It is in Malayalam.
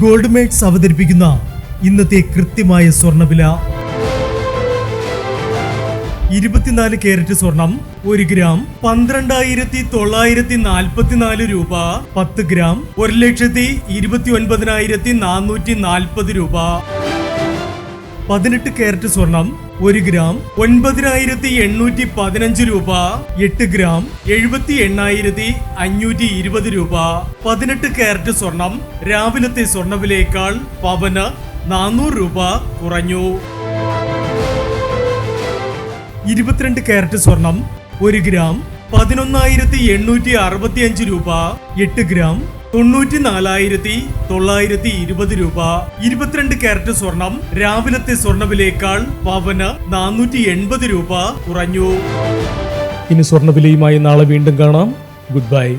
ഗോൾഡ് മേക്സ് അവതരിപ്പിക്കുന്ന ഇന്നത്തെ കൃത്യമായ സ്വർണ്ണവില. 24 കാരറ്റ് സ്വർണം 1 ഗ്രാം 12,944 രൂപ. 10 ഗ്രാം 1,29,440 രൂപ. 18 കാരറ്റ് സ്വർണം 1 ഗ്രാം 9,815 രൂപ. 8 ഗ്രാം 78,520 രൂപ. 18 കാരറ്റ് സ്വർണം രാവിലത്തെ സ്വർണ്ണവിലയേക്കാൾ പവന് 400 രൂപ കുറഞ്ഞു. 22 കാരറ്റ് സ്വർണം 1 ഗ്രാം 11,865 രൂപ. 8 ഗ്രാം 94,920 രൂപ. 22 കാരറ്റ് സ്വർണം രാവിലത്തെ സ്വർണ്ണവിലയേക്കാൾ പവന് 480 രൂപ കുറഞ്ഞു. ഇനി സ്വർണ്ണവിലയുമായി നാളെ വീണ്ടും കാണാം. Good bye.